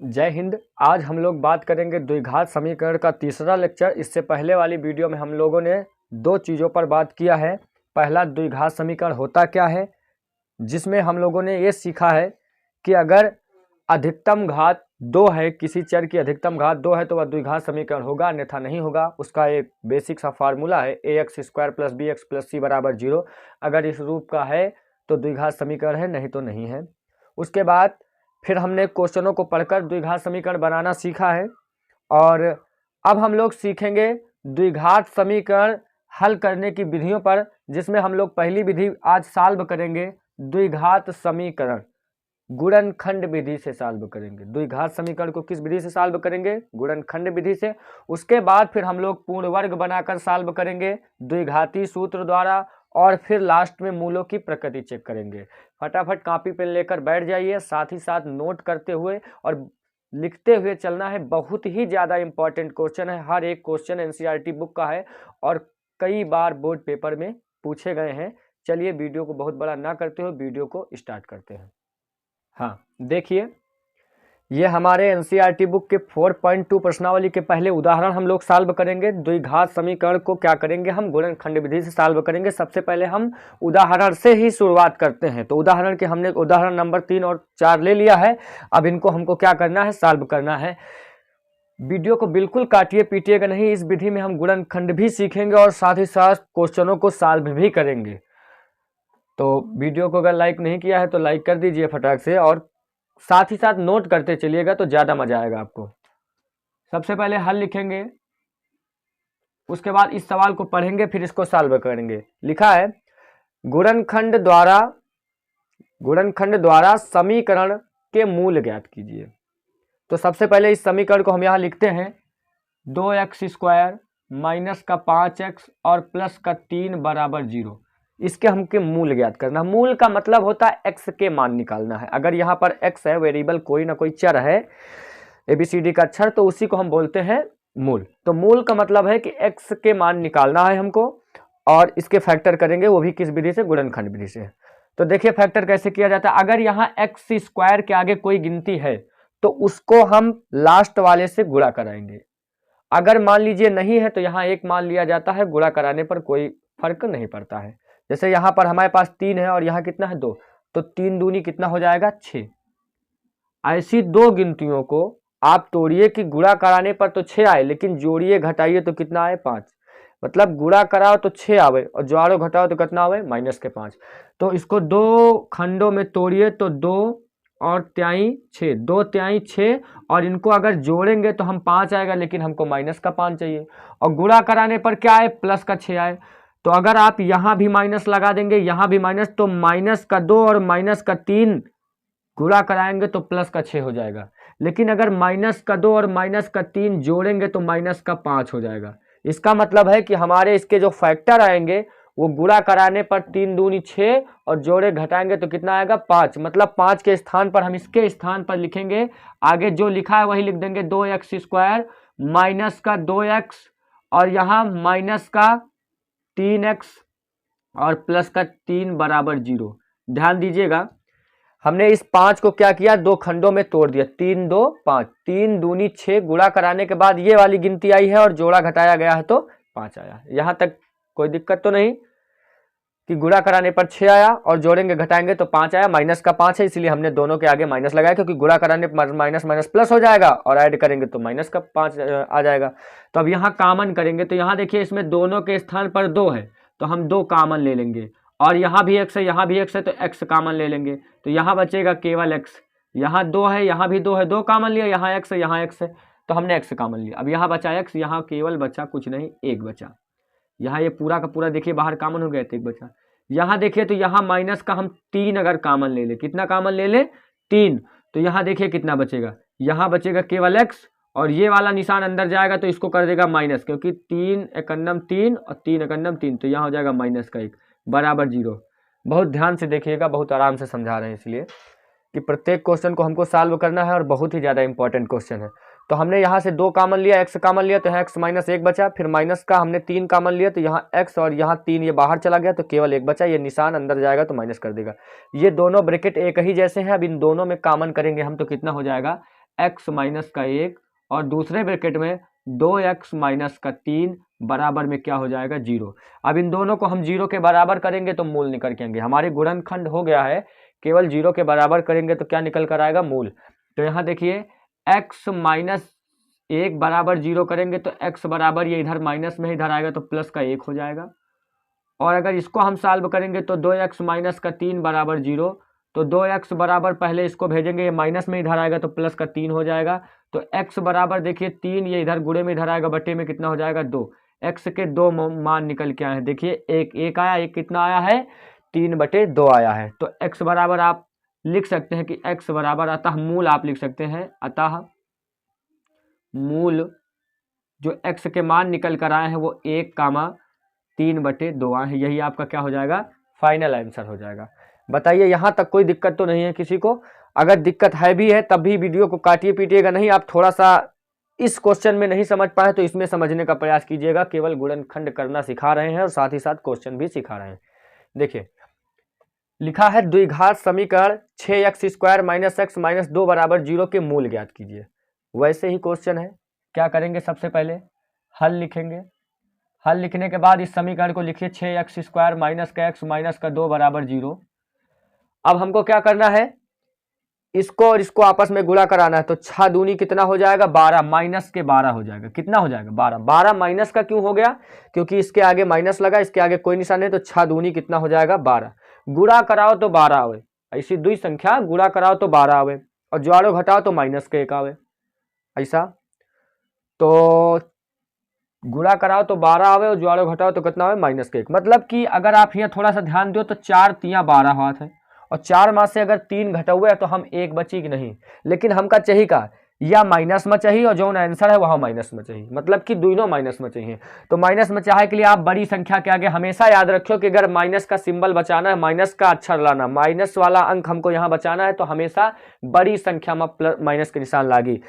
जय हिंद। आज हम लोग बात करेंगे द्विघात समीकरण का तीसरा लेक्चर। इससे पहले वाली वीडियो में हम लोगों ने दो चीज़ों पर बात किया है। पहला, द्विघात समीकरण होता क्या है, जिसमें हम लोगों ने ये सीखा है कि अगर अधिकतम घात 2 है, किसी चर की अधिकतम घात 2 है तो वह द्विघात समीकरण होगा, अन्यथा नहीं होगा। उसका एक बेसिक सा फार्मूला है ax² + bx + c = 0। अगर इस रूप का है तो द्विघात समीकरण है, नहीं तो नहीं है। उसके बाद फिर हमने क्वेश्चनों को पढ़कर द्विघात समीकरण बनाना सीखा है, और अब हम लोग सीखेंगे द्विघात समीकरण हल करने की विधियों पर, जिसमें हम लोग पहली विधि आज सॉल्व करेंगे। द्विघात समीकरण गुणनखंड विधि से सॉल्व करेंगे। द्विघात समीकरण को किस विधि से सॉल्व करेंगे? गुणनखंड विधि से। उसके बाद फिर हम लोग पूर्ण वर्ग बनाकर सॉल्व करेंगे द्विघाती सूत्र द्वारा, और फिर लास्ट में मूलों की प्रकृति चेक करेंगे। फटाफट कॉपी पेन लेकर बैठ जाइए, साथ ही साथ नोट करते हुए और लिखते हुए चलना है। बहुत ही ज़्यादा इंपॉर्टेंट क्वेश्चन है, हर एक क्वेश्चन एनसीईआरटी बुक का है और कई बार बोर्ड पेपर में पूछे गए हैं। चलिए वीडियो को बहुत बड़ा ना करते हुए वीडियो को स्टार्ट करते हैं। हाँ देखिए, ये हमारे एनसीईआरटी बुक के 4.2 प्रश्नावली के पहले उदाहरण हम लोग सॉल्व करेंगे। द्विघात समीकरण को क्या करेंगे, हम गुणनखंड विधि से सॉल्व करेंगे। सबसे पहले हम उदाहरण से ही शुरुआत करते हैं। तो उदाहरण के हमने उदाहरण नंबर 3 और 4 ले लिया है। अब इनको हमको क्या करना है, सॉल्व करना है। वीडियो को बिल्कुल काटिए पीटिएगा नहीं। इस विधि में हम गुणनखंड भी सीखेंगे और साथ ही साथ क्वेश्चनों को सॉल्व भी करेंगे। तो वीडियो को अगर लाइक नहीं किया है तो लाइक कर दीजिए फटाक से, और साथ ही साथ नोट करते चलिएगा तो ज़्यादा मजा आएगा आपको। सबसे पहले हल लिखेंगे, उसके बाद इस सवाल को पढ़ेंगे, फिर इसको सॉल्व करेंगे। लिखा है गुणनखंड द्वारा समीकरण के मूल ज्ञात कीजिए। तो सबसे पहले इस समीकरण को हम यहाँ लिखते हैं 2x² - 5x और +3 = 0। इसके हमके मूल ज्ञात करना। मूल का मतलब होता है x के मान निकालना है। अगर यहाँ पर x है, वेरिएबल कोई ना कोई चर है ABCD का अक्षर, तो उसी को हम बोलते हैं मूल। तो मूल का मतलब है कि x के मान निकालना है हमको, और इसके फैक्टर करेंगे, वो भी किस विधि से? गुणनखंड विधि से। तो देखिए फैक्टर कैसे किया जाता है। अगर यहाँ x² के आगे कोई गिनती है तो उसको हम लास्ट वाले से गुणा कराएंगे। अगर मान लीजिए नहीं है तो यहाँ 1 मान लिया जाता है, गुणा कराने पर कोई फर्क नहीं पड़ता है। जैसे यहाँ पर हमारे पास 3 है और यहाँ कितना है? 2, तो 3 दूनी कितना हो जाएगा? 6। ऐसी दो गिनतियों को आप तोड़िए कि गुणा कराने पर तो 6 आए, लेकिन जोड़िए घटाइए तो कितना आए? 5। मतलब गुणा कराओ तो 6 आवे और जोड़ो घटाओ तो कितना आवे? -5। तो इसको दो खंडों में तोड़िए तो 2 और 6, 2 6, और इनको अगर जोड़ेंगे तो हम 5 आएगा, लेकिन हमको -5 चाहिए। और गुणा कराने पर क्या आए? +6 आए। तो अगर आप यहाँ भी माइनस लगा देंगे, यहाँ भी माइनस, तो -2 और -3 गुणा कराएंगे तो +6 हो जाएगा। लेकिन अगर -2 और -3 जोड़ेंगे तो -5 हो जाएगा। इसका मतलब है कि हमारे इसके जो फैक्टर आएंगे वो गुणा कराने पर 3 दूनी 6 और जोड़े घटाएंगे तो कितना आएगा? 5। मतलब 5 के स्थान पर हम इसके स्थान पर लिखेंगे, आगे जो लिखा है वही लिख देंगे। 2x² - 2x और यहाँ -3x और +3 = 0। ध्यान दीजिएगा, हमने इस 5 को क्या किया? 2 खंडों में तोड़ दिया। 3 2 5, 3 दूनी 6, गुणा कराने के बाद ये वाली गिनती आई है और जोड़ा घटाया गया है तो 5 आया। यहाँ तक कोई दिक्कत तो नहीं कि गुणा कराने पर 6 आया और जोड़ेंगे घटाएंगे तो 5 आया। -5 है, इसलिए हमने दोनों के आगे माइनस लगाया, क्योंकि गुणा कराने पर माइनस प्लस हो जाएगा और ऐड करेंगे तो -5 आ जाएगा। तो अब यहाँ कॉमन करेंगे, तो यहाँ देखिए इसमें दोनों के स्थान पर 2 है तो हम 2 कॉमन ले लेंगे, और यहाँ भी x है, यहाँ भी x है, तो x कॉमन ले लेंगे। तो यहाँ बचेगा केवल x। यहाँ 2 है, यहाँ भी 2 है, 2 कॉमन लिया, यहाँ x है, यहाँ x है, तो हमने x कॉमन लिया। अब यहाँ बचा x, यहाँ केवल बचा कुछ नहीं, 1 बचा। यहाँ ये पूरा का पूरा देखिए बाहर कॉमन हो गया तो 1 बचा। यहाँ देखिए तो यहाँ माइनस का हम 3 अगर कॉमन ले ले, कितना कॉमन ले ले? 3। तो यहाँ देखिए कितना बचेगा? यहाँ बचेगा केवल x, और ये वाला निशान अंदर जाएगा तो इसको कर देगा माइनस, क्योंकि 3 एकन्नम 3 और 3 एकन्नम 3, तो यहाँ हो जाएगा -1 = 0। बहुत ध्यान से देखिएगा, बहुत आराम से समझा रहे हैं, इसलिए कि प्रत्येक क्वेश्चन को हमको सॉल्व करना है और बहुत ही ज़्यादा इंपॉर्टेंट क्वेश्चन है। तो हमने यहाँ से 2 कॉमन लिया, x कॉमन लिया, तो यहाँ x -1 बचा। फिर माइनस का हमने 3 कॉमन लिया, तो यहाँ x और यहाँ 3 ये बाहर चला गया तो केवल 1 बचा। ये निशान अंदर जाएगा तो माइनस कर देगा। ये दोनों ब्रैकेट एक ही जैसे हैं। अब इन दोनों में कॉमन करेंगे हम तो कितना हो जाएगा? x माइनस का 1 और दूसरे ब्रैकेट में 2x माइनस का 3 बराबर में क्या हो जाएगा 0। अब इन दोनों को हम 0 के बराबर करेंगे तो मूल निकल के आएंगे। हमारे गुणनखंड हो गया है, केवल 0 के बराबर करेंगे तो क्या निकल कर आएगा मूल। तो यहाँ देखिए x माइनस 1 बराबर 0 करेंगे तो x बराबर ये इधर माइनस में इधर आएगा तो प्लस का 1 हो जाएगा। और अगर इसको हम सॉल्व करेंगे तो 2x माइनस का 3 बराबर 0, तो 2x बराबर पहले इसको भेजेंगे, ये माइनस में इधर आएगा तो प्लस का 3 हो जाएगा। तो x बराबर देखिए 3, ये इधर गुणे में इधर आएगा, बटे में कितना हो जाएगा 2। x के 2 मान निकल के आए हैं, देखिए एक आया, एक कितना आया है 3/2 आया है। तो x बराबर आप लिख सकते हैं कि x बराबर अतः मूल आप लिख सकते हैं, अतः मूल जो x के मान निकल कर आए हैं वो 1,3/2 आए हैं। यही आपका क्या हो जाएगा फाइनल आंसर हो जाएगा। बताइए यहाँ तक कोई दिक्कत तो नहीं है किसी को? अगर दिक्कत है भी है तब भी वीडियो को काटिए पीटिएगा नहीं। आप थोड़ा सा इस क्वेश्चन में नहीं समझ पाए तो इसमें समझने का प्रयास कीजिएगा। केवल गुणनखंड करना सिखा रहे हैं और साथ ही साथ क्वेश्चन भी सिखा रहे हैं। देखिए लिखा है द्विघात समीकरण 6x² - x - 2 बराबर 0 के मूल ज्ञात कीजिए। वैसे ही क्वेश्चन है, क्या करेंगे सबसे पहले हल लिखेंगे। हल लिखने के बाद इस समीकरण को लिखिए 6x² माइनस का x माइनस का 2 बराबर 0। अब हमको क्या करना है, इसको और इसको आपस में गुणा कराना है। तो 6 दूनी कितना हो जाएगा 12, माइनस के 12 हो जाएगा। कितना हो जाएगा 12। 12 माइनस का क्यों हो गया, क्योंकि इसके आगे माइनस लगा, इसके आगे कोई निशान नहीं। तो 6 दूनी कितना हो जाएगा 12। गुणा कराओ तो 12 आवे, ऐसी दुई संख्या गुणा कराओ तो 12 आवे और जोड़ो घटाओ तो माइनस के 1 आवे। ऐसा तो गुणा कराओ तो 12 आवे और जोड़ो घटाओ तो कितना आवे माइनस के 1। मतलब कि अगर आप यहाँ थोड़ा सा ध्यान दो तो 4 तिया 12 हाथ है और 4 में से अगर 3 घटौए तो हम 1 बची कि नहीं। लेकिन हमका चाहिए का या माइनस में चाहिए और जो आंसर है वहाँ माइनस में चाहिए, मतलब कि दोनों माइनस में चाहिए। तो माइनस में चाहे के लिए आप बड़ी संख्या के आगे हमेशा याद रखियो कि अगर माइनस का सिंबल बचाना है, माइनस का अक्षर लाना, माइनस वाला अंक हमको यहाँ बचाना है तो हमेशा बड़ी संख्या में प्लस माइनस के निशान लागी।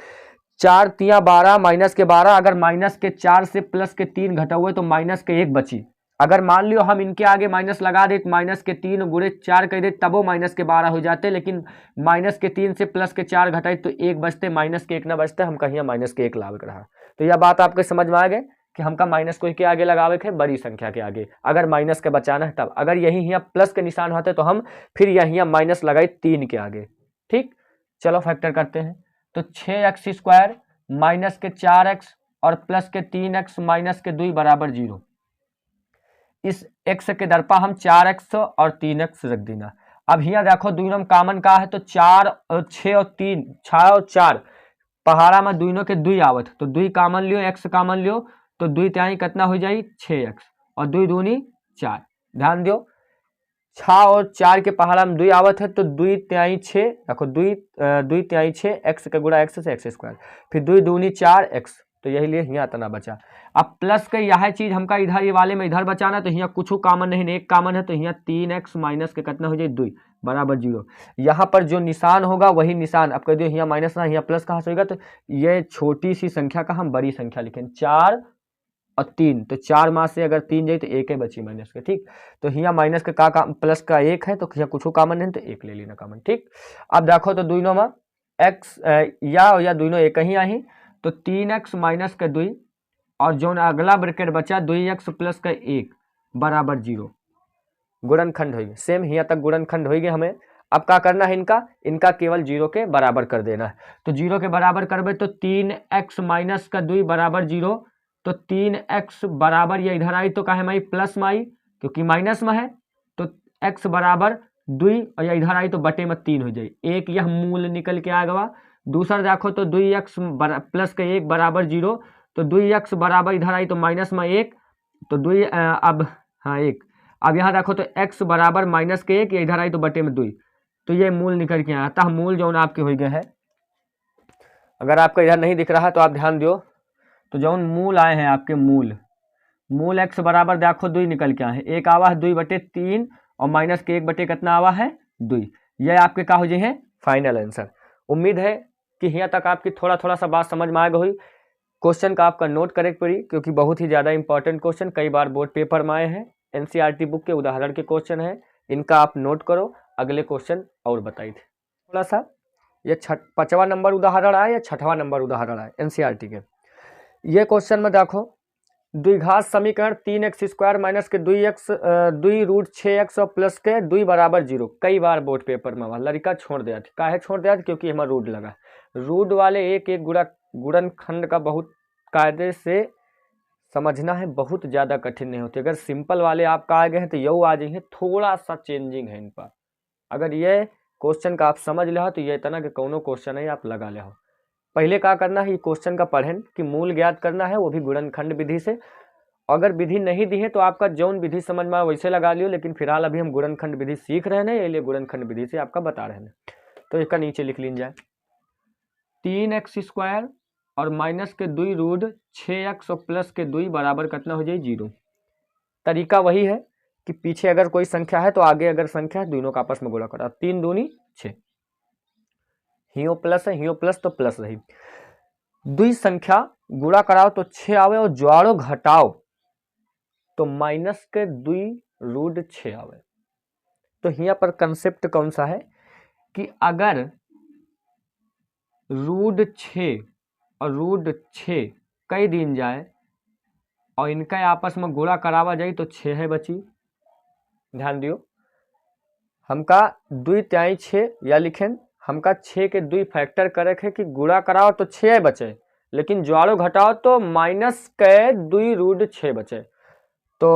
4 तिया 12 माइनस के 12, अगर माइनस के 4 से प्लस के 3 घटौए तो माइनस के 1 बची। अगर मान लियो हम इनके आगे माइनस लगा दे, माइनस के 3 गुणे 4 कर दे तब वो माइनस के 12 हो जाते। लेकिन माइनस के 3 से प्लस के 4 घटाए तो 1 बचते, माइनस के 1 ना बचते, हम कहीं माइनस के 1 लाभ रहा। तो यह बात आपके समझ में आ गए कि हमका माइनस को के आगे लगावे के बड़ी संख्या के आगे, अगर माइनस के बचाना है तब। अगर यही यहाँ प्लस के निशान होते तो हम फिर यहाँ माइनस लगाए 3 के आगे। ठीक, चलो फैक्टर करते हैं। तो 6x² माइनस के 4x और प्लस के 3x माइनस के 2 बराबर 0। इस x के दरपा हम 4x और 3x रख देना। अब यहाँ देखो दोनों में कॉमन का है तो 4 और 6 और 3, 6 और 4 पहाड़ा में दोनों के 2 आवत तो 2 कॉमन लियो, x कॉमन लियो तो 2 त्याई कितना हो जाए 6x और 2 दूनी 4। ध्यान दियो 6 और 4 के पहाड़ा में 2 आवत है तो 2 त्याई 6, देखो 2 त्याई 6, x का गुणा x से x², फिर 2 दूनी 4x। तो यही लिए यहाँ इतना बचा। अब प्लस के यह चीज हमका इधर ये वाले में इधर बचाना, तो यहाँ कुछ कॉमन नहीं, एक कॉमन है तो यहाँ 3x माइनस के कितना हो जाए 2 बराबर 0। यहाँ पर जो निशान होगा वही निशान, अब कह दियो यहाँ माइनस ना यहाँ प्लस कहाँ से होगा, तो ये छोटी सी संख्या का हम बड़ी संख्या लिखें 4 और 3। तो 4 में से अगर 3 जाए तो 1 है बची माइनस के। ठीक, तो यहाँ माइनस का प्लस का 1 है तो यहाँ कुछ कॉमन नहीं तो 1 ले लेना कॉमन। ठीक, अब देखो तो दोनों में x या दोनों एक ही आई तो 3x माइनस का 2 और जो अगला ब्रैकेट बचा 2x प्लस का 1 बराबर 0। गुणनखंड होगी सेम, यहाँ तक गुणनखंड होगी हमें। अब क्या करना है, इनका केवल 0 के बराबर कर देना है। तो 0 के बराबर करबे तो 3x माइनस का 2 बराबर 0। तो 3x बराबर ये इधर आई तो कहे माई प्लस में आई क्योंकि माइनस में है, तो x बराबर 2 और या इधर आई तो बटे में 3 हो जाए। एक यह मूल निकल के आ गवा। दूसरा देखो तो 2x प्लस का 1 बराबर 0, तो 2x बराबर इधर आई तो माइनस में 1 तो 2 अब हाँ 1। अब यहाँ देखो तो x बराबर माइनस के 1, इधर आई तो बटे में 2, तो ये मूल निकल के आता है। मूल जो आपके हो गए है, अगर आपका इधर नहीं दिख रहा तो आप ध्यान दो। तो जो मूल आए हैं आपके मूल x बराबर देखो 2 निकल के आए हैं, एक आवा है 2/3 और माइनस के 1 बटे कितना आवा है 2। यह आपके क्या हो जाए है फाइनल आंसर। उम्मीद है कि यहाँ तक आपकी थोड़ा सा बात समझ में आ गई हुई। क्वेश्चन का आपका नोट करेक्ट पड़ी क्योंकि बहुत ही ज़्यादा इंपॉर्टेंट क्वेश्चन कई बार बोर्ड पेपर में आए हैं। एनसीईआरटी बुक के उदाहरण के क्वेश्चन है, इनका आप नोट करो। अगले क्वेश्चन और बताई थे थोड़ा सा ये 5वां नंबर उदाहरण आए या 6वां नंबर उदाहरण आए एनसीईआरटी के। ये क्वेश्चन में देखो, द्विघात समीकरण 3x² माइनस के 2x 2 रूट 6x और प्लस के 2 बराबर 0 कई बार बोर्ड पेपर में लड़का छोड़ दिया था। काहे छोड़ दिया था? क्योंकि हमारा रूट लगा। रूट वाले एक एक गुणनखंड का बहुत कायदे से समझना है, बहुत ज़्यादा कठिन नहीं होते। अगर सिंपल वाले आपका आ गए हैं तो यू आ जाएंगे, थोड़ा सा चेंजिंग है इन पर। अगर ये क्वेश्चन का आप समझ ले हो तो ये इतना कि कौनो क्वेश्चन है आप लगा ले हो। पहले क्या करना है, ये क्वेश्चन का पढ़ें कि मूल ज्ञात करना है, वो भी गुणनखंड विधि से। अगर विधि नहीं दी है तो आपका जौन विधि समझ में वैसे लगा लियो, लेकिन फिलहाल अभी हम गुणनखंड विधि सीख रहे हैं, इसलिए गुणनखंड विधि से आपका बता रहे हैं। तो इसका नीचे लिख लीजिए जाए 3x² और माइनस के 2 रूट 6x और प्लस के 2 बराबर कितना हो जाए 0। तरीका वही है कि पीछे अगर कोई संख्या है तो आगे अगर संख्या है दोनों का आपस में गुणा करा। 3 दूनी 6, हियो प्लस है, हियो प्लस तो प्लस रही। दुई संख्या गुणा कराओ तो 6 आवे और ज्वाड़ो घटाओ तो माइनस के 2 रूट 6 आवे। तो यहाँ पर कंसेप्ट कौन सा है कि अगर रूट 6 और रूट 6 कई दिन जाए और इनका आपस में गुणा करावा जाए तो 6 है बची। ध्यान दियो, हमका 2 त्याई 6 या लिखें, हमका 6 के 2 फैक्टर करे है कि गुणा कराओ तो 6 बचे, लेकिन ज्वाड़ो घटाओ तो माइनस के 2 रूट 6 बचे। तो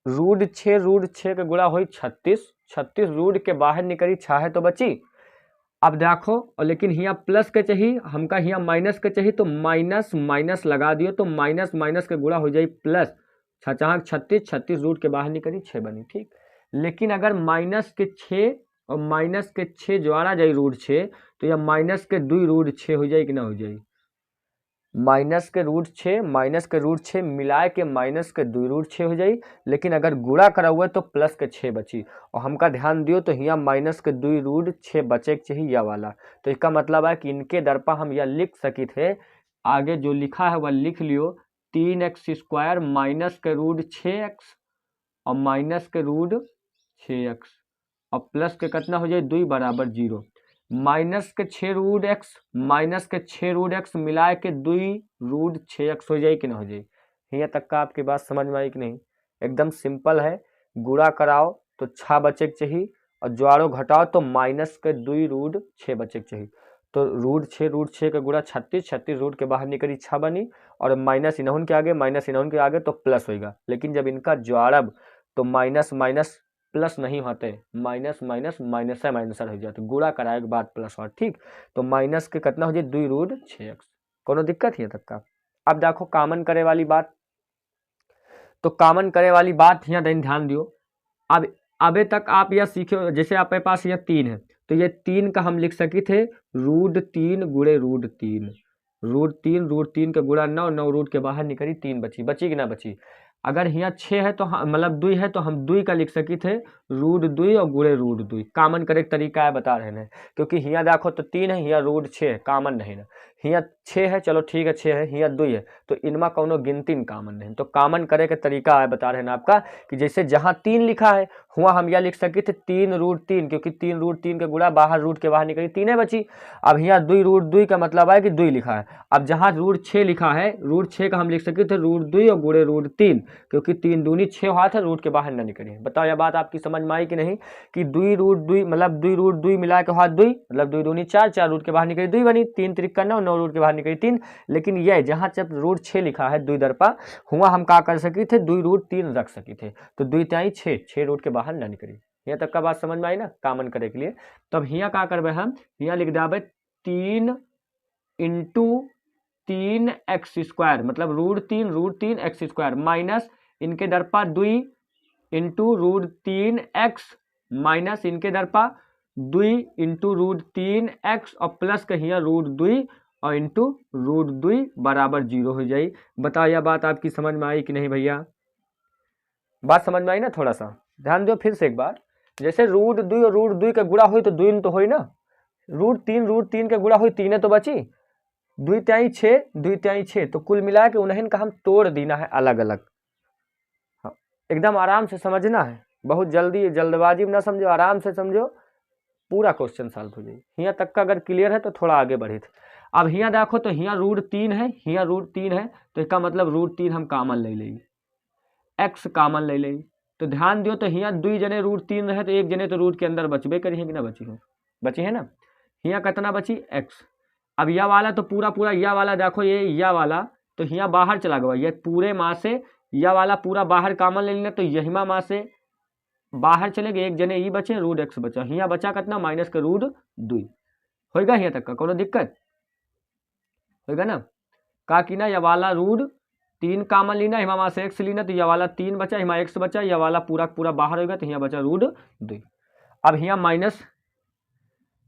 रूट 6 के गुणा हुई 36, 36 रूट के बाहर निकली 6 है तो बची। अब देखो, और लेकिन यहाँ प्लस के चाहिए, हमका यहाँ माइनस के चाहिए, तो माइनस माइनस लगा दियो तो माइनस माइनस के गुणा हो जाए प्लस। 6 36, 36 रूट के बाहर निकली 6 बनी, ठीक। लेकिन अगर माइनस के 6 और माइनस के 6 ज्वाड़ा जाए रूट 6 तो यह माइनस के 2 रूट 6 हो जाए कि ना हो जाए। माइनस के रूट 6 माइनस के रूट 6 मिलाए के माइनस के 2 रूट 6 हो जाए। लेकिन अगर गुणा करा हुआ तो प्लस के 6 बची, और हमका ध्यान दियो तो यहाँ माइनस के 2 रूट 6 बचे के चाहिए यह वाला। तो इसका मतलब है कि इनके दर पर हम यह लिख सकी थे, आगे जो लिखा है वह लिख लियो 3x² माइनस के रूट 6x और माइनस के रूट 6x और प्लस के कितना हो जाए 2 बराबर 0। माइनस के 6 रूट x माइनस के 6 रूट x मिला के 2 रूट 6x हो जाए कि ना हो जाए। यहाँ तक का आपकी बात समझ में आई कि नहीं? एकदम सिंपल है, गुणा कराओ तो 6 बचे के चाहिए और ज्वाड़ो घटाओ तो माइनस के 2 रूट 6 बचे के चाहिए। तो रूट 6 का गुणा 36, 36 रूट के बाहर निकली 6 बनी, और माइनस इन्हों के आगे माइनस इन्हों के आगे तो प्लस होगा। लेकिन जब इनका ज्वाड़ब तो माइनस माइनस प्लस नहीं होते, माइनस माइनस माइनस माइनस हो जाते, गुणा कराए के बाद प्लस और, ठीक। तो माइनस के कितना हो जाए 2 रूट 6x। कोनो दिक्कत है तक का? अब देखो कॉमन करे वाली बात, तो कॉमन करे वाली बात यहाँ ध्यान दियो। अब अबे तक आप यह सीखे, जैसे आपके पास यह 3 है तो ये 3 का हम लिख सकी थे रूट 3 गुणे रूट 3, रूट 3 का गुणा 9, 9 रूट के बाहर निकली 3 बची कि ना बची। अगर यहाँ 6 है तो मतलब 2 है तो हम 2 का लिख सकी थे रूट 2 और गुणे रूट 2। कॉमन करे तरीका है बता रहे हैं, क्योंकि यहाँ देखो तो 3 है, यहाँ रूट 6 है, कॉमन नहीं ना। यहाँ 6 है, चलो ठीक है 6 है, यहाँ 2 है, तो इनमें कोनो गिनती कॉमन नहीं। तो कॉमन करे के तरीका है बता रहे हैं आपका कि जैसे जहाँ 3 लिखा है वहाँ हम यह लिख सके थे 3 रूट 3, क्योंकि 3 रूट 3 के गुणा बाहर रूट के बाहर निकली 3 बची। अब यहाँ 2 रूट 2 का मतलब है कि 2 लिखा है। अब जहाँ रूट 6 लिखा है, रूट 6 का हम लिख सके थे रूट 2 और गुणे रूट 3, क्योंकि 3 दूनी 6 हुआ था, रूट के बाहर ना निकली। बताओ यह बात आपकी समझ में आई कि नहीं कि 2 रूट 2 मतलब 2 रूट 2 मिला के हुआ 2, मतलब 2 दूनी 4, 4 रूट के बाहर निकली 2 बनी, 3 त्रिक 9, 9 रूट के बाहर निकली 3। लेकिन यह जहाँ जब रूट 6 लिखा है 2 दरपा हुआ हम क्या कर सके थे 2 रूट 3 रख सके थे, तो 2 त्याई 6, 6 रूट के बाहर ना निकली। यहाँ तक का बात समझ में आई ना कॉमन करे के लिए। तब यहाँ क्या करबे हम, यहाँ लिख देबे 3 इंटू 3x² मतलब रूट 3 x² माइनस इनके Darpa 2 into root 3x minus इनके दरपा 2 इंटू रूट 3x और प्लस के यहाँ रूट 2 और इंटू रूट 2 बराबर 0 हो जाए। बताओ यह बात आपकी समझ में आई कि नहीं भैया? बात समझ में आई ना? थोड़ा सा ध्यान दो फिर से एक बार। जैसे रूट 2 और रूट 2 का गुणा हुई तो 2 तो हुई ना, रूट 3 के गुणा हुई 3 तो बची, 2 त्याई 6, 2 त्याई 6, तो कुल मिला के उन्हें का हम तोड़ देना है अलग अलग। हाँ, एकदम आराम से समझना है, बहुत जल्दी जल्दबाजी में ना समझो, आराम से समझो। पूरा क्वेश्चन सॉल्व हो जाए। यहाँ तक का अगर क्लियर है तो थोड़ा आगे बढ़े थे। अब यहाँ देखो तो यहाँ √3 है, यहाँ √3 है, तो इसका मतलब √3 हम कामन ले लेंगे, एक्स कामन ले लेंगे। तो ध्यान दियो तो यहाँ 2 जने √3 रहे तो एक जने तो रूट के अंदर बचबे करी है कि ना बची है, बची है ना। यहाँ कितना बची एक्स। अब यह वाला तो पूरा पूरा यह वाला देखो, ये यह वाला तो यहाँ बाहर चला गया, ये पूरे माँ से यह वाला पूरा बाहर कामन ले लेना, तो यही माँ से बाहर चले गए, एक जने ये बचे √x बचा, यहाँ बचा कितना माइनस के √2 होगा। यहाँ तक का कोनो दिक्कत होगा ना। का कि ना यह वाला √3 कामन लेना, हिमा वहाँ से एक्स लेना, तो यह वाला 3 बचा, हिमा एक्स बचा, यह वाला पूरा पूरा बाहर होगा, तो यहाँ बचा √2। अब यहाँ माइनस,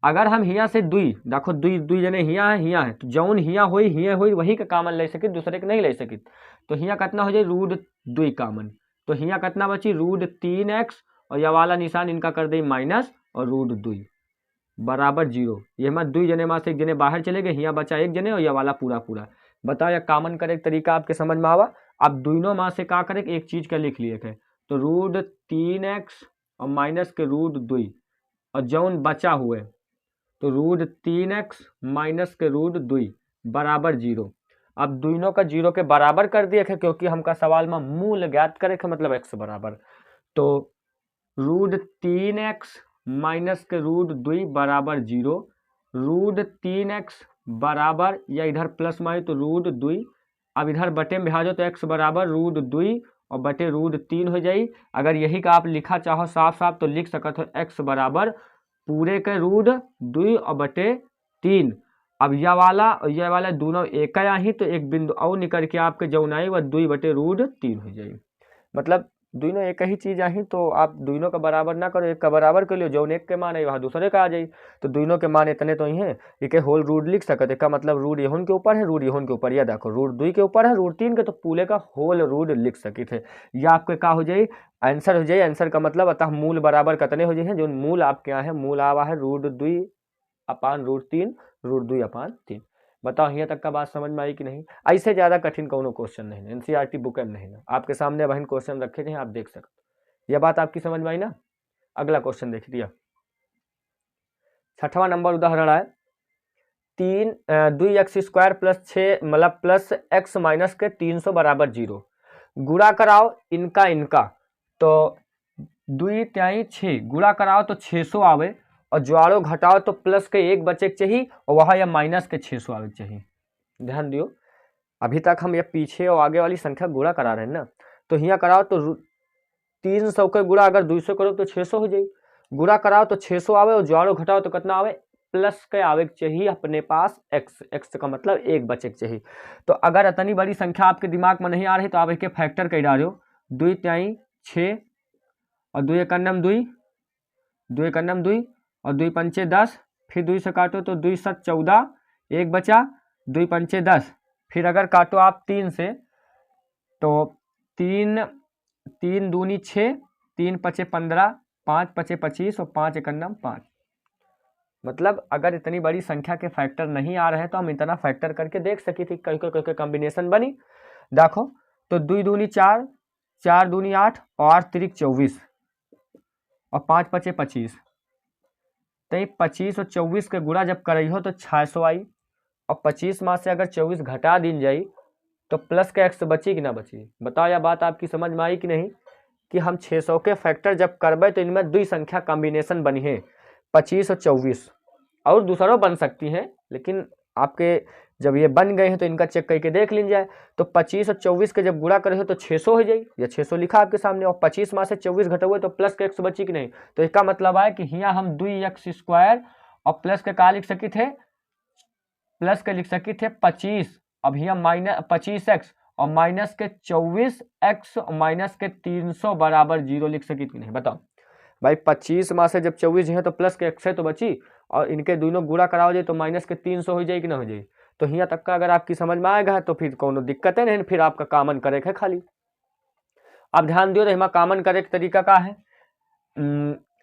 अगर हम हिया से 2 देखो 2 जने हिया है तो जौन हिया हुई वही का कामन ले सके, दूसरे के नहीं ले सके। तो हिया कितना हो जाए √2 कामन, तो हिया कितना बची √3x और यह वाला निशान इनका कर दे माइनस और √2 बराबर 0। ये हमारे 2 जने में से एक जने बाहर चले गए, हिया बचा एक जने और यह वाला पूरा पूरा। बताओ यह कामन करे तरीका आपके समझ में आवा। अब दोनों में से का करे एक चीज का लिख लिए थे, तो √3x और माइनस के √2 और जौन बचा हुए तो √3x माइनस के √2 बराबर 0। अब दोनों का 0 के बराबर कर दिए थे, क्योंकि हमका सवाल में मूल ज्ञात करे थे, मतलब x बराबर, तो √3x माइनस के √2 बराबर 0, √3x बराबर या इधर प्लस में तो √2, अब इधर बटे में भेजो तो x बराबर √2 और बटे √3 हो जाए। अगर यही का आप लिखा चाहो साफ साफ तो लिख सकते हो x बराबर पूरे के √2 और बटे 3। अब यह वाला और यह वाला दोनों एक ही, तो एक बिंदु और निकल के आपके जौन आई वह 2 बटे √3 हो जाए। मतलब दोनों एक ही चीज आई, तो आप दोनों का बराबर ना करो, एक का बराबर कर लियो, जौन एक के मान है वहाँ दूसरे का आ जाए। तो दोनों के मान इतने तो ही हैं, एक होल रूट लिख सकते, का मतलब रूट यहों के ऊपर है, रूट यहों के ऊपर, या देखो √2 के ऊपर है, √3 के, तो पूरे का होल रूट लिख सके थे। या आपके का हो जाए आंसर हो जाए। आंसर का मतलब अतः मूल बराबर कितने हो जाए, जो मूल आपके यहाँ है, मूल आवा है √2 अपान √3, √2 अपान 3। बताओ यहाँ तक का बात समझ में आई कि नहीं। ऐसे ज़्यादा कठिन कोनो क्वेश्चन नहीं है, एनसीईआरटी बुक में नहीं ना, आपके सामने बहन क्वेश्चन रखे थे, आप देख सकते। यह बात आपकी समझ में आई ना। अगला क्वेश्चन देख दिया, 6वां नंबर उदाहरण है 2x² प्लस 6 मतलब प्लस x माइनस के 300 बराबर 0। गुणा कराओ इनका तो 2 त्याई 6 गुणा कराओ तो 600 आवे, और ज्वारो घटाओ तो प्लस के 1 बचे चाहिए और वहाँ या माइनस के 600 आवे चाहिए। ध्यान दियो, अभी तक हम ये पीछे और आगे वाली संख्या गुणा करा रहे हैं ना, तो यहाँ कराओ तो 300 के गुणा अगर 200 करो तो 600 हो जाए, गुणा कराओ तो 600 आवे और ज्वारो घटाओ तो कितना आवे प्लस के आवे चाहिए अपने पास x का मतलब 1 बचे चाहिए। तो अगर इतनी बड़ी संख्या आपके दिमाग में नहीं आ रही तो आप इसके फैक्टर कर डालो, 2 त्याई 6 और 2 एकन्नम 2, 2 एकन्नम 2 और 2 पंचे 10, फिर 2 से काटो तो 2 7 14, 1 बचा, 2 पंचे 10, फिर अगर काटो आप 3 से तो 3 दूनी 6, 3 पचे 15, 5 पचे 25 और 5 एकन्नम 5। मतलब अगर इतनी बड़ी संख्या के फैक्टर नहीं आ रहे हैं तो हम इतना फैक्टर करके देख सकी थी, कहीं कॉम्बिनेशन बनी। देखो तो 2 दूनी 4, 4 दूनी 8 और 8 तिरिक 24 और 5 पचे 25, तो 25 और 24 के गुणा जब कर हो तो 600 आई, और 25 में से अगर 24 घटा दी जाए तो प्लस के x बची कि ना बची। बताओ यह बात आपकी समझ में आई कि नहीं, कि हम 600 के फैक्टर जब करबे तो इनमें 2 संख्या कॉम्बिनेशन बनी है, 25 और 24, और दूसरों बन सकती हैं, लेकिन आपके जब ये बन गए हैं तो इनका चेक करके देख लीजिए जाए। तो 25 और 24 के जब गुणा करे हो तो 600 हो जाए, या 600 लिखा आपके सामने, और 25 में से 24 घटे हुए तो प्लस के x बची कि नहीं। तो इसका मतलब है कि यहाँ हम 2x² और प्लस के का लिख सकी थे, प्लस के लिख सकी थे 25, अब यहाँ माइनस 25x और माइनस के 24x और माइनस के 300 बराबर 0 लिख सकी कि नहीं। बताओ भाई 25 में से जब 24 है तो प्लस के x है तो बची, और इनके दोनों गुणा कराओ जाए तो माइनस के 300 हो जाए कि ना हो जाए। तो यहाँ तक का अगर आपकी समझ में आएगा तो फिर कोनो दिक्कत है नहीं, फिर आपका कॉमन करे है खाली। अब ध्यान दियो, यहाँ कॉमन करे के तरीका का है,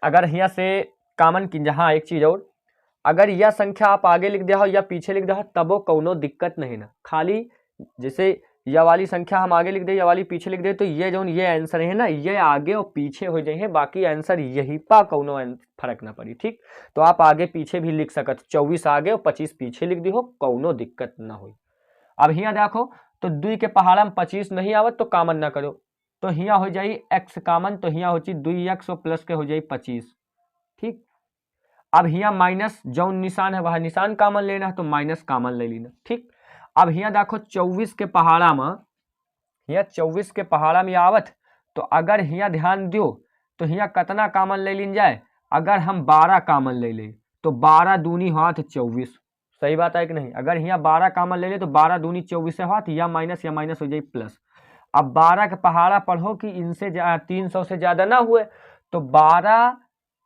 अगर यहाँ से कॉमन की जहाँ एक चीज और, अगर यह संख्या आप आगे लिख दिया हो या पीछे लिख दिया हो तब वो कोनो दिक्कत नहीं ना, खाली जैसे यह वाली संख्या हम आगे लिख दे, यह वाली पीछे लिख दे, तो ये जो ये आंसर है ना, ये आगे और पीछे हो जाए, बाकी आंसर यही पा कौनो फर्क ना पड़ी। ठीक, तो आप आगे पीछे भी लिख सकत, 24 आगे और 25 पीछे लिख दी हो, कौनो दिक्कत ना हो। अब यहाँ देखो तो 2 के पहाड़ा में 25 नहीं आवत तो कामन ना करो, तो यहाँ हो जाई x कामन, तो यहाँ हो जाए 2x और प्लस के हो जाए 25। ठीक, अब यहाँ माइनस जो निशान है वह निशान कामन लेना है, तो माइनस कामन ले लेना। ठीक, अब यहाँ देखो 24 के पहाड़ा में, यहाँ 24 के पहाड़ा में आवत, तो अगर यहाँ ध्यान दो तो यहाँ कितना कामन ले लीन जाए, अगर हम 12 कामन ले ले तो 12 दूनी हाथ 24, सही बात है कि नहीं। अगर यहाँ 12 कामन ले ले तो 12 दूनी 24 से हाथ, या माइनस हो जाए प्लस। अब 12 के पहाड़ा पढ़ो कि इनसे 300 से ज्यादा ना हुए, तो 12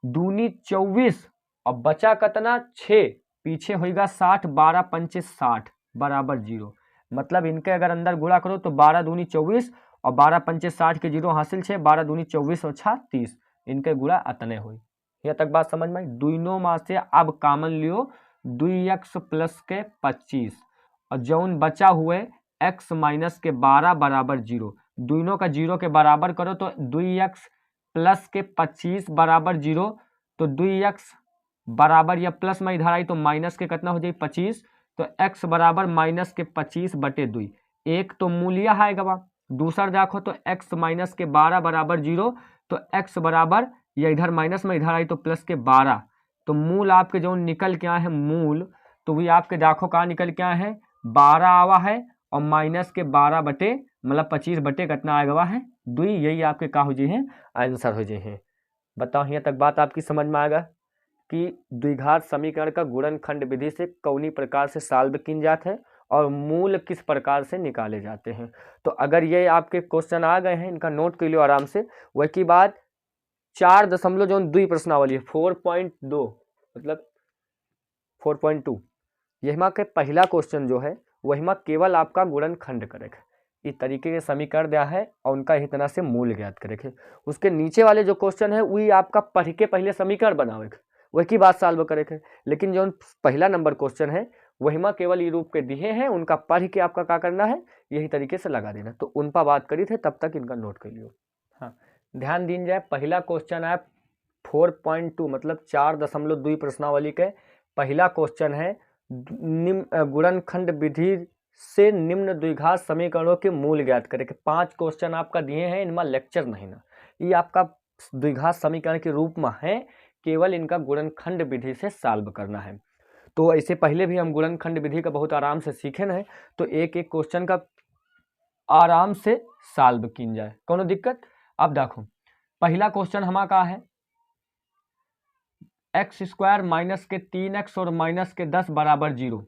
दूनी 24 और बचा कितना 6, पीछे होगा 60, 12 पंचे 60 बराबर 0। मतलब इनके अगर अंदर गुणा करो तो 12 दूनी 24 और 12 पंचे 60 के 0 हासिल 6, 12 दूनी 24 और 6 30, इनके गुणा अतने हुई। यहाँ तक बात समझ में आई। दोनों में से अब कामन लियो 2x प्लस के 25 और जौन बचा हुए x माइनस के 12 बराबर 0, दोनों का 0 के बराबर करो तो 2x प्लस के 25 बराबर 0, तो 2x बराबर या प्लस में इधर आई तो माइनस के कितना हो जाए 25, तो x बराबर माइनस के 25 बटे 2, एक तो मूल्य है गवा। दूसरा देखो तो x माइनस के 12 बराबर 0, तो x बराबर या इधर माइनस में इधर आई तो प्लस के 12, तो मूल आपके जो निकल के आए हैं मूल, तो वही आपके देखो कहाँ निकल के आए हैं 12 आवा है और माइनस के 12 बटे मतलब 25 बटे कितना आएगा वह है 2, यही आपके का हो जाए हैं आंसर हो जाए हैं। बताओ यहाँ तक बात आपकी समझ में आएगा कि द्विघात समीकरण का गुणनखंड विधि से कौनी प्रकार से सॉल्व किन जाते हैं और मूल किस प्रकार से निकाले जाते हैं। तो अगर ये आपके क्वेश्चन आ गए हैं, इनका नोट कर लो आराम से। वही की बात 4.2 प्रश्नावली है 4.2 मतलब 4.2, यही के पहला क्वेश्चन जो है वही में केवल आपका गुणनखंड करेगा, इस तरीके के समीकरण दिया है और उनका इस तरह से मूल ज्ञात करेंगे। उसके नीचे वाले जो क्वेश्चन है वही आपका पढ़ के पहले समीकरण बनावेगा, वही की बात सॉल्व करेंगे। लेकिन जो पहला नंबर क्वेश्चन है वही में केवल ये रूप के दिए हैं, उनका पढ़ के आपका क्या करना है यही तरीके से लगा देना। तो उन पर बात करी थे, तब तक इनका नोट कर लियो। हाँ, ध्यान दीन जाए पहला क्वेश्चन है 4.2 मतलब 4.2 प्रश्नावली के पहला क्वेश्चन है गुणनखंड विधि से निम्न द्विघात समीकरणों के मूल ज्ञात करें। 5 क्वेश्चन आपका दिए हैं, इनमें लेक्चर नहीं ना, ये आपका द्विघात समीकरण के रूप में है, केवल इनका गुणनखंड विधि से सॉल्व करना है। तो इससे पहले भी हम गुणनखंड विधि का बहुत आराम से सीखे हैं, तो एक एक क्वेश्चन का आराम से सॉल्व किन जाए, कोनो दिक्कत। अब देखो पहला क्वेश्चन हमारा का है x² माइनस के 3x और माइनस के 10 बराबर 0।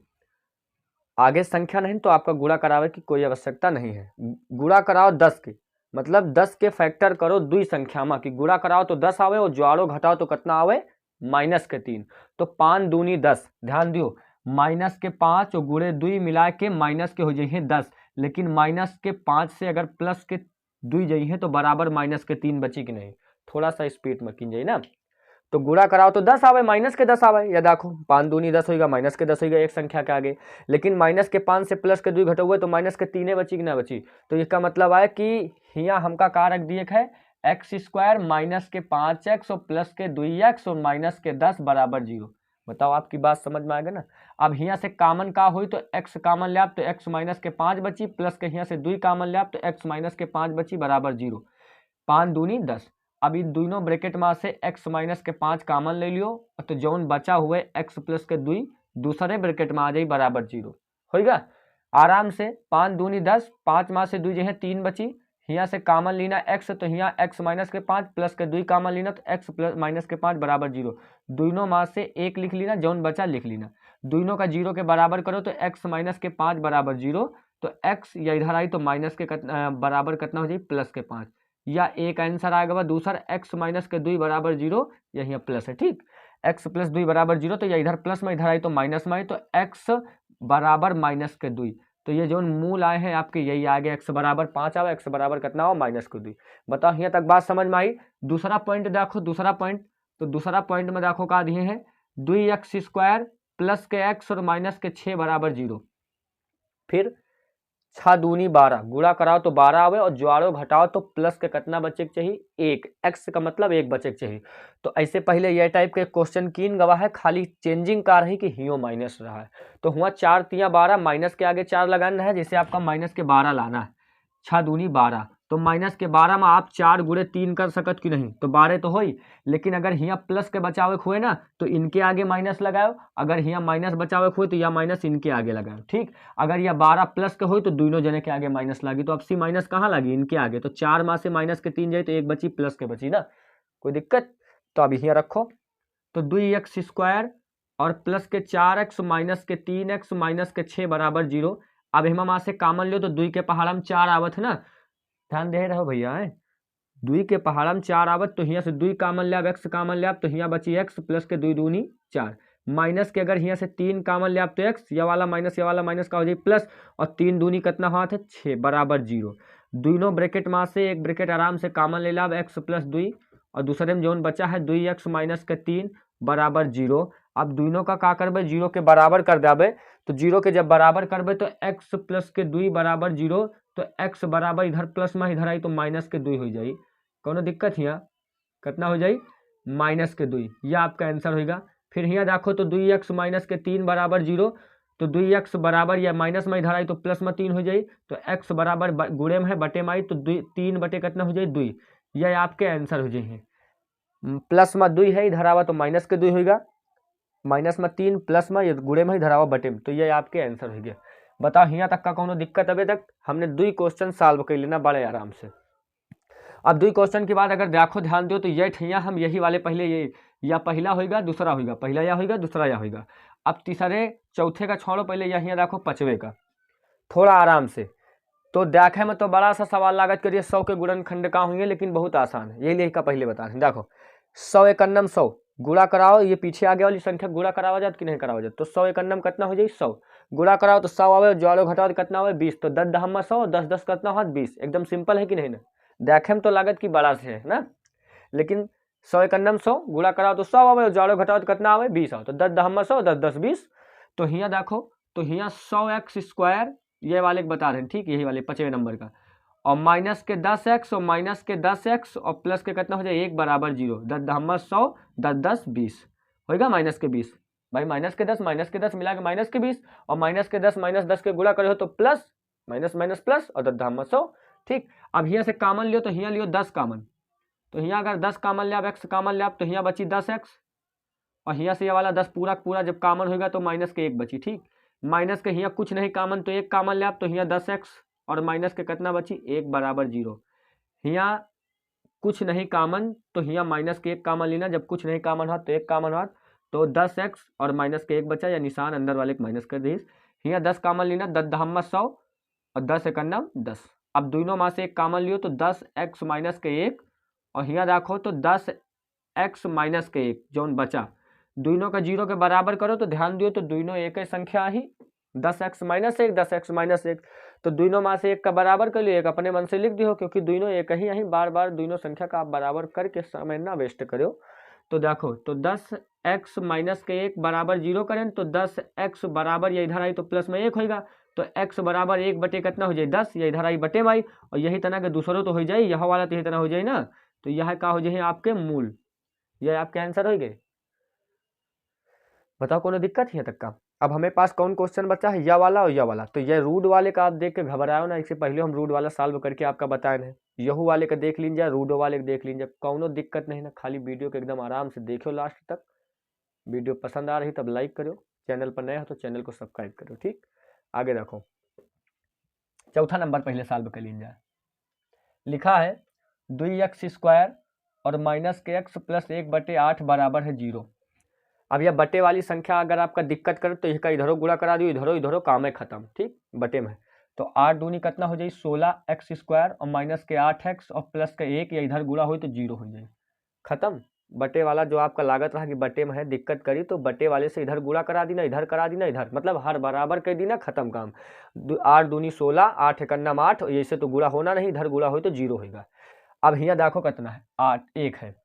आगे संख्या नहीं तो आपका गुणा करावे की कोई आवश्यकता नहीं है, गुणा कराओ 10 के मतलब 10 के फैक्टर करो दुई संख्या में, कि गुणा कराओ तो 10 आवे और जोड़ो घटाओ तो कितना आवे माइनस के 3, तो 5 दूनी 10। ध्यान दियो माइनस के 5 और गुणे 2 मिला के माइनस के हो जाइए 10, लेकिन माइनस के 5 से अगर प्लस के 2 जाइए तो बराबर माइनस के 3 बची कि नहीं, थोड़ा सा स्पीड में किन जाइए ना। तो गुणा कराओ तो 10 आवे माइनस के 10 आवे, या देखो 5 दूनी 10 होगा माइनस के 10 होगा एक संख्या के आगे, लेकिन माइनस के 5 से प्लस के 2 घटे हुए तो माइनस के 3 बची कि ना बची। तो इसका मतलब है कि यहाँ हमका कारक दिए है x² माइनस के 5x और प्लस के 2x और माइनस के 10 बराबर 0। बताओ आपकी बात समझ में आएगा ना। अब यहाँ से कामन का हुई तो x कामन ले आप तो x माइनस के 5 बची, प्लस के यहाँ से 2 कामन ले आप तो x माइनस के 5 बची बराबर 0, 5 दूनी 10। अब इन दोनों ब्रैकेट में से x माइनस के 5 कामन ले लियो, तो जौन बचा हुए x प्लस के 2 दूसरे ब्रैकेट में आ जाए बराबर 0 होगा आराम से। 5 दूनी 10, 5 में से 2 जो है 3 बची, यहाँ से कामन लेना x, तो यहाँ x माइनस के 5 प्लस के 2 कामन लेना तो x प्लस माइनस के 5 बराबर 0, दोनों में से एक लिख लेना, जौन बचा लिख लेना, दोनों का 0 के बराबर करो तो x माइनस के 5 बराबर 0, तो x या इधर आई तो माइनस के बराबर कितना हो जाए प्लस के 5, या एक आंसर आएगा दूसरा x माइनस के 2 बराबर 0, यही प्लस है। ठीक, x प्लस 2 बराबर 0, तो या इधर प्लस में इधर आई तो माइनस में आई तो x बराबर माइनस के 2, तो ये जो मूल आए हैं आपके यही आ गया, x बराबर 5 आवा, x बराबर कितना हो माइनस के 2। बताओ यहाँ तक बात समझ में आई। दूसरा पॉइंट देखो, दूसरा पॉइंट, तो दूसरा पॉइंट में देखो का दिए हैं 2x² प्लस के x और माइनस के 6 बराबर 0। फिर 6 दूनी 12, गुणा कराओ तो 12 आवे और ज्वारो घटाओ तो प्लस के कितना बचे के चाहिए, 1, एक्स का मतलब 1 बचे के चाहिए। तो ऐसे पहले ये टाइप के क्वेश्चन कीन गवा है, खाली चेंजिंग का रही कि हियो माइनस रहा है। तो हुआ 4 तिया 12, माइनस के आगे 4 लगाना है, जैसे आपका माइनस के 12 लाना है, 6 दूनी 12, तो माइनस के 12 में आप 4 गुणे 3 कर सकत कि नहीं, तो 12 तो होई। लेकिन अगर यहाँ प्लस के बचावे हुए ना तो इनके आगे माइनस लगाओ, अगर यहाँ माइनस बचावे हुए तो यह माइनस इनके आगे लगाओ, ठीक। अगर यह 12 प्लस के हो तो दोनों जने के आगे माइनस लगी, तो अब सी माइनस कहाँ लगी, इनके आगे। तो 4 में से माइनस के 3 जाए तो 1 बची, प्लस के बची ना, कोई दिक्कत। तो अब यहाँ रखो, तो 2x² और प्लस के 4x माइनस के 3x माइनस के 6 बराबर 0। अब हम वहां से कामन लो तो 2 के पहाड़ में 4 आवत है ना, ध्यान दे रहो भैया, 2 के पहाड़ में 4 आवत, तो यहाँ से 2 कामन ले, x कामन ले, तो यहाँ बची x प्लस के 2 दूनी 4, माइनस के अगर यहाँ से 3 कामन ले तो x, या वाला माइनस का हो जाए प्लस, और 3 दूनी कितना हाथ है 6 बराबर 0। दोनों ब्रैकेट में से एक ब्रैकेट आराम से कामन ले ला, x प्लस 2 और दूसरे में जोन बचा है 2x माइनस के 3 बराबर 0। अब दोनों का का करबे, 0 के बराबर कर देबे, तो 0 के जब बराबर करबे तो x प्लस के 2 बराबर 0, तो x बराबर इधर प्लस में इधर आई तो माइनस के 2 हो जाई, कोनो दिक्कत यहाँ कितना हो जाई, माइनस के 2, यह आपका आंसर होगा। फिर यहाँ देखो तो 2x माइनस के 3 बराबर 0, तो 2x बराबर या माइनस में इधर आई तो प्लस में 3 हो जाई, तो x बराबर गुणे में है बटे में आई तो 3 बटे कितना हो जाए 2, यह आपके आंसर हो जाए। प्लस में 2 है इधर आवा तो माइनस के 2 होगा, माइनस में 3 प्लस में गुणे में इधर आवा बटे में, तो यह आपके आंसर हो गया। बताओ यहाँ तक का कोनो दिक्कत, अभी तक हमने 2 क्वेश्चन सॉल्व कर लेना बड़े आराम से। अब 2 क्वेश्चन के बाद अगर देखो ध्यान दो तो ये ठैया हम यही वाले पहले ये या पहला होगा दूसरा होगा, पहला या होगा दूसरा या होगा। अब तीसरे चौथे का छोड़ो, पहले यहाँ देखो पांचवे का, थोड़ा आराम से। तो देखे में तो बड़ा सा सवाल लागत करिए 100 के गुणनखंड का होंगे, लेकिन बहुत आसान है, यही का पहले बता रहे। देखो 100 एकन्नम 100 गुणा कराओ, ये पीछे आगे वाली संख्या गुणा करावा जात कि नहीं करावा जात, तो 100 एकन्नम कितना हो जाए 100, गुणा कराओ तो 100 आवे, जोड़ो घटाओ तो कितना आवे 20, तो 10 दहम 100, 10 10 कितना होत 20, एकदम सिंपल है कि नहीं ना। देखे में तो लागत की बड़ा से है ना, लेकिन 100 एकन्नम 100 गुणा कराओ तो 100 आवे, जोड़ो घटाओ तो कितना आवे 20 आओ, तो 10 दहम 100, 10 10 20। तो यहाँ देखो तो यहाँ 100x², ये वाले बता रहे हैं, ठीक, यही वाले 5वें नंबर का, और माइनस के 10x और माइनस के 10x और प्लस के कितना हो जाए 1 बराबर 0, 10 दहम 100, 10 10 20 होगा, माइनस के 20 भाई, माइनस के 10 मिला के माइनस के 20, और माइनस के 10 माइनस 10 के गुणा करो तो प्लस माइनस माइनस प्लस, और 10 दहम 100, ठीक। अब यहाँ से कामन लियो तो यहाँ लियो 10 कामन, तो यहाँ अगर 10 कामन ले एक्स कामन ले तो यहाँ बची 10x, और यहाँ से ये वाला 10 पूरा पूरा जब कामन होगा तो माइनस के 1 बची, ठीक। माइनस के यहाँ कुछ नहीं कामन तो 1 कामन ले, तो यहाँ 10x और माइनस के कितना बची 1 बराबर 0। यहाँ कुछ नहीं कामन तो यहाँ माइनस के 1 कामन लेना, जब कुछ नहीं कामन हो तो 1 कामन हो, तो 10x और माइनस के 1 बचा, या निशान अंदर वाले को माइनस कर दीजिए। यहाँ 10 कामन लेना, 10 दहम 100 और 10 एकन्नम 10। अब दोनों में से 1 कामन लियो तो 10x माइनस के 1, और यहाँ देखो तो 10x माइनस के 1 जौन बचा, दोनों का 0 के बराबर करो तो ध्यान दियो तो दोनों एक ही संख्या ही, 10x माइनस 1 10x माइनस 1, तो दोनों में से 1 का बराबर कर लियो, एक अपने मन से लिख दियो, क्योंकि दोनों एक ही यहीं बार बार दोनों संख्या का आप बराबर करके समय ना वेस्ट करो। तो देखो तो 10x माइनस के 1 बराबर 0 करें तो 10x बराबर, ये इधर आई तो प्लस में 1 होगा, तो x बराबर 1 बटे कितना हो जाए 10, ये इधर आई बटे में आई, और यही तरह के दूसरों तो हो जाए, यह वाला तो यही तरह हो जाए ना, तो यह का हो जाए आपके मूल, यह आपके आंसर हो गए। बताओ कोनो दिक्कत है तक का। अब हमें पास कौन क्वेश्चन बचा है, या वाला और या वाला, तो यह रूट वाले का आप देख के घबराओ ना, इससे पहले हम रूट वाला सॉल्व करके आपका बताए हैं, यहू वाले का देख लीजिए, रूडो वाले का देख लीजिए, कौनो दिक्कत नहीं ना, खाली वीडियो को एकदम आराम से देखो लास्ट तक। वीडियो पसंद आ रही तब लाइक करो, चैनल पर नए हो तो चैनल को सब्सक्राइब करो, ठीक। आगे देखो चौथा नंबर पहले सॉल्व कर लीजिए। लिखा है 2x² और माइनस के x प्लस 1/8 बराबर है 0। अब यह बटे वाली संख्या अगर आपका दिक्कत करे तो इसका इधरों गुणा करा दियो, इधरों काम है खत्म, ठीक, बटे में। तो 8 दूनी कितना हो जाए 16x² और माइनस के 8x और प्लस के 1, या इधर गुणा हो तो 0 हो जाए, खत्म। बटे वाला जो आपका लागत रहा कि बटे में है दिक्कत करी तो बटे वाले से इधर गुणा करा देना, इधर करा देना, इधर मतलब हर बराबर कर देना, खत्म काम। 8 दूनी 16, 8 एकन्नम 8, ऐसे तो गुणा होना नहीं, इधर गुणा हो तो 0 होगा। अब यहाँ देखो कितना है 8 1 है,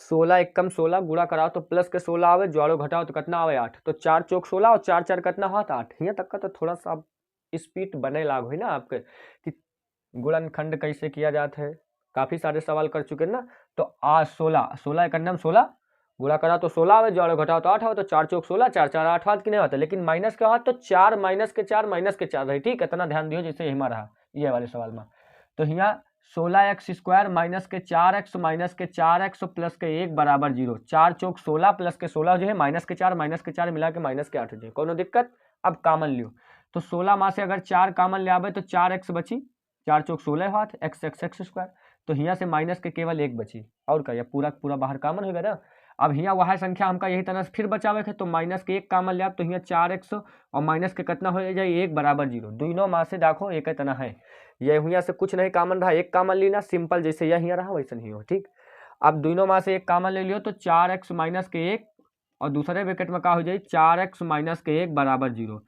16 एकम 16 गुणा कराओ तो प्लस के 16 आवे, जोड़ो घटाओ तो कितना आवे 8, तो 4 चौक 16 और 4 4 कितना हाथ 8, यहाँ तक का तो थोड़ा सा स्पीड बने लाग हुई ना आपके कि गुणनखंड कैसे किया जाता है, काफ़ी सारे सवाल कर चुके हैं ना। तो आज 16 एक नाम 16 गुणा करा तो 16 आवे, जोड़ो घटाओ तो 8 आवे, तो 4 चौक 16, 4 4 8 हाथ की नहीं होता, लेकिन माइनस के हाथ तो 4 माइनस के 4 माइनस के 4 रही। ठीक है, इतना ध्यान दियो जैसे हिमा रहा ये वाले सवाल में। तो यहाँ 16x² माइनस के 4x माइनस के 4x प्लस के 1 बराबर 0, 4 चौक 16 प्लस के 16 जो है माइनस के 4 मिला के माइनस के 8 हो जाए, कोनो दिक्कत। अब कामन लियो तो 16 में से अगर 4 कामन ले आवे तो 4x बची, 4 चौक 16 हाथ x² तो यहाँ से माइनस के केवल 1 बची, और क्या पूरा पूरा बाहर कामन हो गया ना। अब यहाँ वह संख्या हमका यही तरह से फिर बचावे है, तो माइनस के 1 कामन ले आप तो यहाँ 4x और माइनस के कितना हो जाए 1 बराबर 0, दोनों में से देखो एक इतना है, ये यहाँ से कुछ नहीं कामन रहा, एक कामन लेना सिंपल, जैसे यह यहाँ रहा वैसे नहीं हो। ठीक, अब दोनों में से एक कामन ले लियो तो 4x माइनस के 1 और दूसरे ब्रैकेट में क्या हो जाए 4x माइनस के 1 बराबर 0।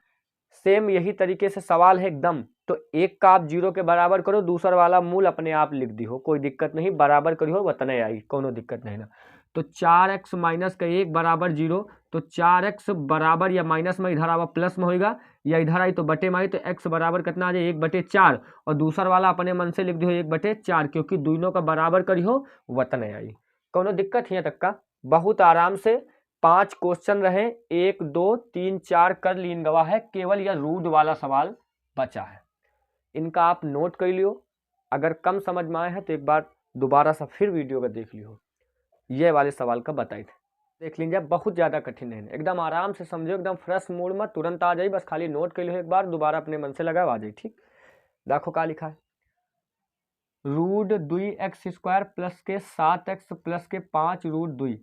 सेम यही तरीके से सवाल है एकदम, तो एक का आप 0 के बराबर करो, दूसरा वाला मूल अपने आप लिख दी हो, कोई दिक्कत नहीं, बराबर करियो वतने आई, कोनो दिक्कत नहीं ना। तो 4x माइनस का 1 बराबर 0, तो 4x बराबर या माइनस में इधर आवा प्लस में होगा, या इधर आई तो बटे में आई, तो x बराबर कितना आ जाए 1/4, और दूसरा वाला अपने मन से लिख दियो 1/4, क्योंकि दोनों का बराबर करियो वतने आई, कोनो दिक्कत यहाँ तक का। बहुत आराम से 5 क्वेश्चन रहे, 1 2 3 4 कर लीन गवा है, केवल यह रूट वाला सवाल बचा है, इनका आप नोट कर लियो। अगर कम समझ में आए हैं तो एक बार दोबारा सा फिर वीडियो का देख लियो, ये वाले सवाल का बताए थे, देख लीजिए। बहुत ज़्यादा कठिन है, एकदम आराम से समझो, एकदम फ्रेश मूड में तुरंत आ जाए, बस खाली नोट कर लियो एक बार, दोबारा अपने मन से लगा आ जाए। ठीक, देखो क्या लिखा है, रूट 2x² प्लस के 7x प्लस के 5 रूट 2,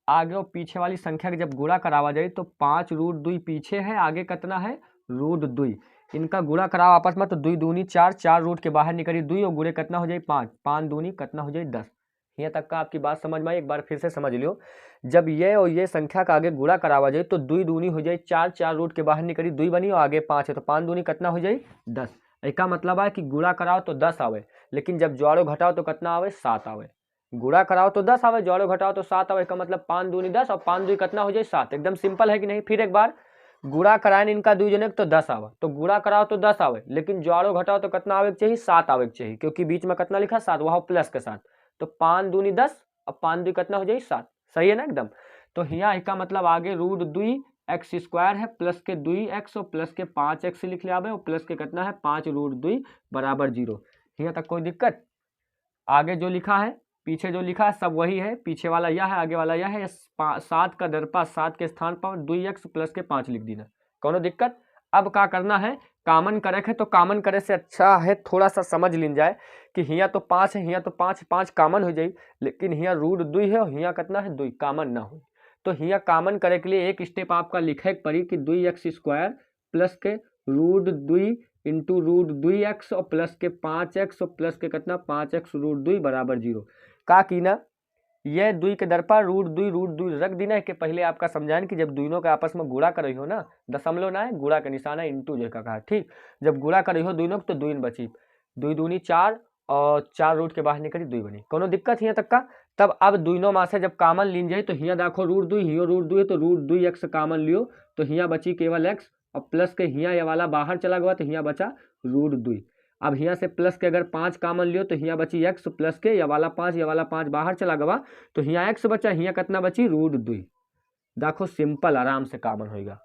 आगे और पीछे वाली संख्या के जब गुणा करावा जाए तो 5 रूट 2 पीछे है, आगे कितना है रूट 2, इनका गुणा कराओ आपस में तो 2 दूनी 4, 4 रूट के बाहर निकली 2 और गुणे कितना हो जाए 5, 5 दूनी कितना हो जाए 10। यहाँ तक का आपकी बात समझ में आई, एक बार फिर से समझ लियो। जब ये और ये संख्या का आगे गुणा करावा जाए तो 2 दूनी हो जाए 4, 4 रूट के बाहर निकली 2 बनी और आगे 5 है, तो 5 दूनी कितना हो जाए 10। इसका मतलब है कि गुणा कराओ तो 10 आवे, लेकिन जब जोड़ो घटाओ तो कितना आवे 7 आवे, गुणा कराओ तो 10 आवे, जोड़ो घटाओ तो 7 आवे, का मतलब 5 दूनी 10 और 5 2 कितना हो जाए 7, एकदम सिंपल है कि नहीं। फिर एक बार गुणा कराए इनका 2 जने तो 10 आवे, तो गुणा कराओ तो 10 आवे, लेकिन जोड़ो घटाओ तो कितना आवे चाहिए 7 आवे चाहिए, क्योंकि बीच में कितना लिखा 7, वहाँ प्लस के साथ, तो 5 दूनी 10 और 5 2 कितना हो जाए 7, सही है ना एकदम। तो यहाँ इसका मतलब आगे रूट 2x² है प्लस के 2x और प्लस के 5x लिख ले आवे, और प्लस के कितना है 5 रूट 2 बराबर 0। यहाँ तक कोई दिक्कत। आगे जो लिखा है पीछे जो लिखा है सब वही है, पीछे वाला यह है आगे वाला यह है, 7 का दरपा 7 के स्थान पर 2x प्लस के 5 लिख देना, कोनो दिक्कत। अब क्या करना है, कामन करे है तो कामन करे से अच्छा है थोड़ा सा समझ लीन जाए कि यहाँ तो 5 है, यहाँ तो 5 5 कामन हो जाए, लेकिन यहाँ रूट 2 है और यहाँ कितना है 2 कामन ना हो, तो यहाँ कामन करे के लिए एक स्टेप आपका लिखे पड़ी कि 2x² प्लस के रूट 2 इंटू रूट 2x और प्लस के 5x और प्लस के कितना 5x रूट 2 बराबर 0। का की ना ये 2 के दर पर रूट 2 रख देना है कि पहले आपका समझाएं कि जब दोनों का आपस में गुणा कर रही हो ना, दशमलव ना है गुणा का निशान है, इंटू जो का कहा। ठीक, जब गुणा कर रही हो दोनों तो 2 बची, 2 दूनी 4 और 4 रूट के बाहर निकली 2 बनी, कोनो दिक्कत यहाँ तक का। तब अब दोनों में से जब कामन लीन जाए तो यहाँ देखो रूट 2 हियो रूट 2 है, तो रूट 2x कामन लियो, तो यहाँ बची केवल x और प्लस के यहाँ ये वाला बाहर चला गया तो यहाँ बचा रूट 2। अब यहाँ से प्लस के अगर 5 कामन लियो तो यहाँ बची x प्लस के ये वाला 5 बाहर चला गया तो यहाँ x बचा, यहाँ कितना बची रूट 2। देखो सिंपल आराम से कामन होगा,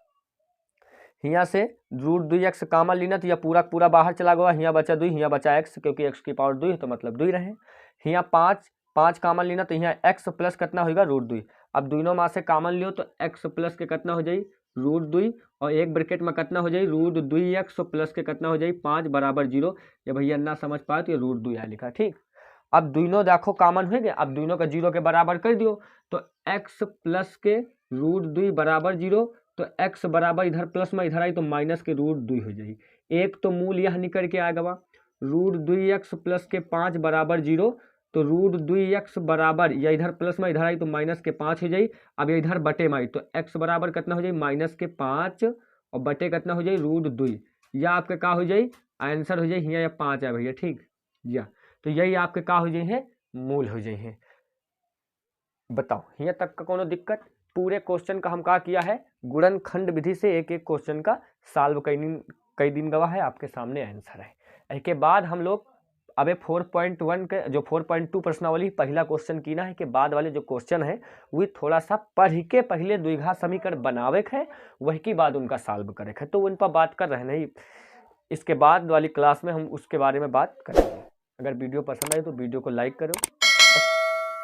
यहाँ से रूट 2x कामन लेना तो यह पूरा पूरा बाहर चला गया, यहाँ बचा 2, यहाँ बचा x, क्योंकि x की पावर 2 है तो मतलब 2 रहे। यहाँ 5 कामन लेना तो यहाँ x प्लस कितना होगा रूट 2। अब दोनों में से कामन लियो तो x प्लस के कितना हो जाए रूट 2 और एक ब्रैकेट में कितना हो जाए रूट 2x प्लस के कितना हो जाए 5 बराबर 0। ये भैया ना समझ पाए तो ये रूट 2 यहाँ लिखा। ठीक, अब दोनों देखो कामन हो गया, अब दोनों का 0 के बराबर कर दियो तो x प्लस के रूट 2 बराबर 0, तो x बराबर इधर प्लस में इधर आई तो माइनस के रूट 2 हो जाए, एक तो मूल यह निकल के आएगा रूट 2x प्लस के 5 बराबर 0, तो रूट 2x बराबर या इधर प्लस में इधर आई तो माइनस के 5 हो जाए। अब ये इधर बटे में आई तो x बराबर कितना हो जाए माइनस के 5 और बटे कितना हो जाए रूट 2, या आपके का हो जाए आंसर हो जाए यहाँ या 5 है भैया। ठीक, या तो यही आपके का हो जाए हैं मूल हो जाए हैं। बताओ यहाँ तक का कोनो दिक्कत। पूरे क्वेश्चन का हम का किया है गुणनखंड विधि से एक एक क्वेश्चन का सॉल्व कई दिन गवाह है, आपके सामने आंसर है। इसके बाद हम लोग अबे 4.1 के जो 4.2 प्रश्नावली पहला क्वेश्चन की ना है के बाद वाले जो क्वेश्चन है वो थोड़ा सा पढ़ के पहले द्विघात समीकरण बनावे के है, वही के बाद उनका सॉल्व करे है, तो उन पर बात कर रहे नहीं। इसके बाद वाली क्लास में हम उसके बारे में बात करेंगे। अगर वीडियो पसंद आए तो वीडियो को लाइक करो,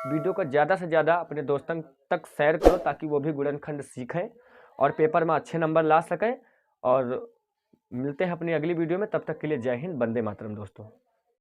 वीडियो को ज़्यादा से ज़्यादा अपने दोस्तों तक शेयर करो ताकि वो भी गुणनखंड सीखें और पेपर में अच्छे नंबर ला सकें। और मिलते हैं अपनी अगली वीडियो में, तब तक के लिए जय हिंद, वंदे मातरम दोस्तों।